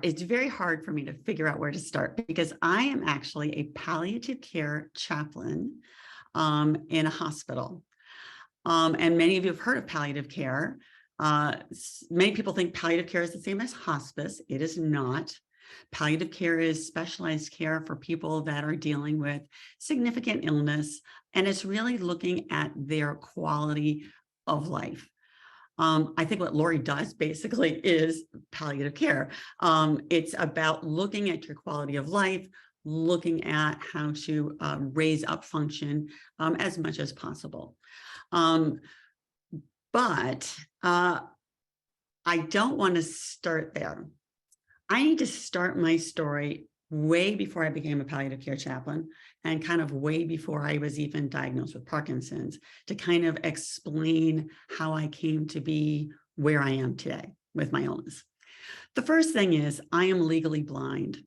it's very hard for me to figure out where to start because I am actually a palliative care chaplain in a hospital. And many of you have heard of palliative care. Many people think palliative care is the same as hospice. It is not. Palliative care is specialized care for people that are dealing with significant illness, and it's really looking at their quality of life. I think what Lori does basically is palliative care. It's about looking at your quality of life, looking at how to raise up function as much as possible. But I don't want to start there. I need to start my story way before I became a palliative care chaplain and kind of way before I was even diagnosed with Parkinson's to kind of explain how I came to be where I am today with my illness. The first thing is I am legally blind.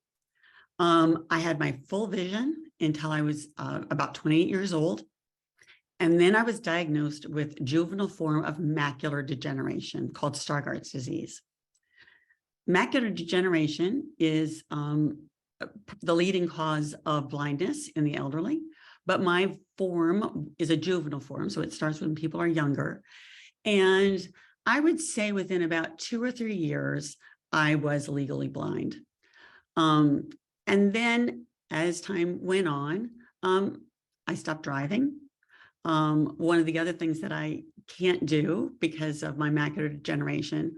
I had my full vision until I was about 28 years old. And then I was diagnosed with juvenile form of macular degeneration called Stargardt's disease. Macular degeneration is the leading cause of blindness in the elderly, but my form is a juvenile form, so it starts when people are younger. And I would say within about 2 or 3 years, I was legally blind. And then as time went on, I stopped driving. One of the other things that I can't do because of my macular degeneration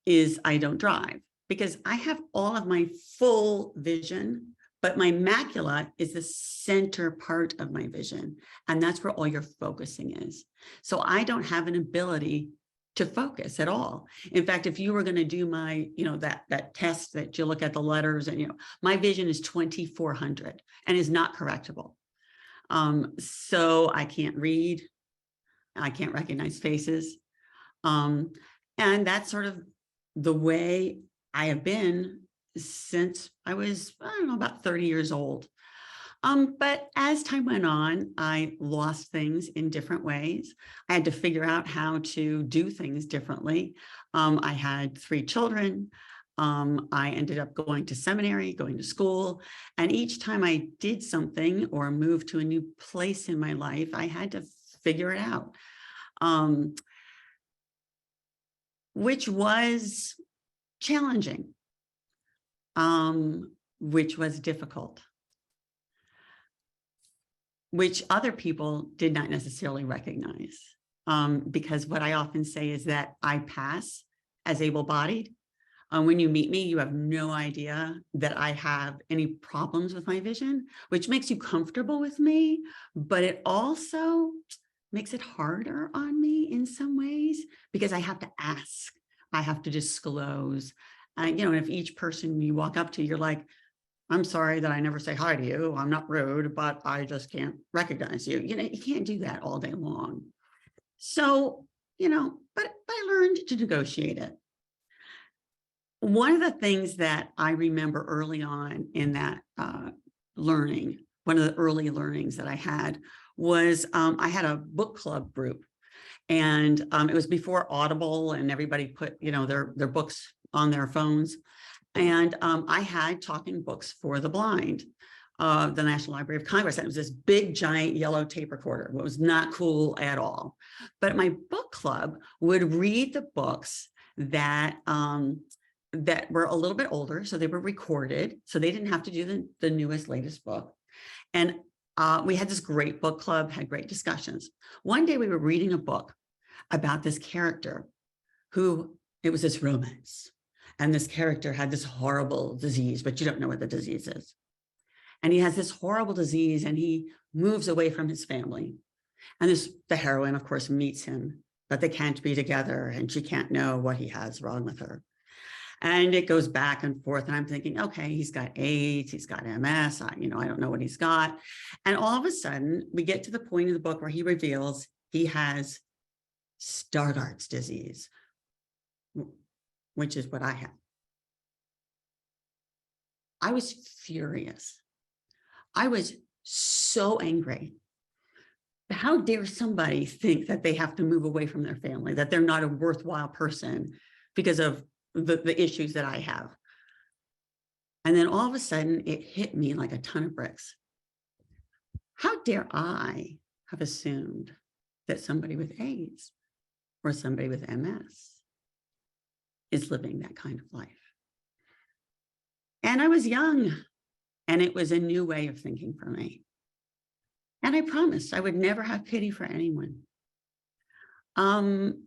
is I don't drive because I have all of my full vision, but my macula is the center part of my vision. And that's where all your focusing is. So I don't have an ability to focus at all. In fact, if you were going to do my, that test that you look at the letters and, my vision is 2400 and is not correctable. So I can't read, I can't recognize faces. And that's sort of the way I have been since I was, about 30 years old. But as time went on, I lost things in different ways. I had to figure out how to do things differently. I had 3 children. I ended up going to seminary, going to school, and each time I did something or moved to a new place in my life, I had to figure it out, which was challenging, which was difficult, which other people did not necessarily recognize, because what I often say is that I pass as able-bodied. When you meet me, you have no idea that I have any problems with my vision, which makes you comfortable with me, but it also makes it harder on me in some ways because I have to ask, I have to disclose. And if each person you walk up to, you're like, I'm sorry that I never say hi to you. I'm not rude, but I just can't recognize you. You can't do that all day long. So, but I learned to negotiate it. One of the things that I remember early on in that learning, one of the early learnings that I had was I had a book club group, and it was before Audible and everybody put their books on their phones, and I had talking books for the blind. The National Library of Congress, and it was this big giant yellow tape recorder. It was not cool at all, but my book club would read the books that were a little bit older, so they were recorded, so they didn't have to do the newest, latest book. And we had this great book club, had great discussions. One day we were reading a book about this character who, it was this romance, and this character had this horrible disease, but you don't know what the disease is. And he has this horrible disease, and he moves away from his family. And the heroine, of course, meets him, but they can't be together, and she can't know what he has wrong with her. And it goes back and forth. And I'm thinking, okay, he's got AIDS, he's got MS, I don't know what he's got. And all of a sudden, we get to the point of the book where he reveals he has Stargardt's disease, which is what I have. I was furious. I was so angry. How dare somebody think that they have to move away from their family, that they're not a worthwhile person because of the issues that I have. And then all of a sudden it hit me like a ton of bricks. How dare I have assumed that somebody with AIDS or somebody with MS is living that kind of life? And I was young, and it was a new way of thinking for me. And I promised I would never have pity for anyone.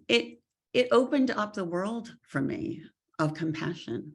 It opened up the world for me of compassion.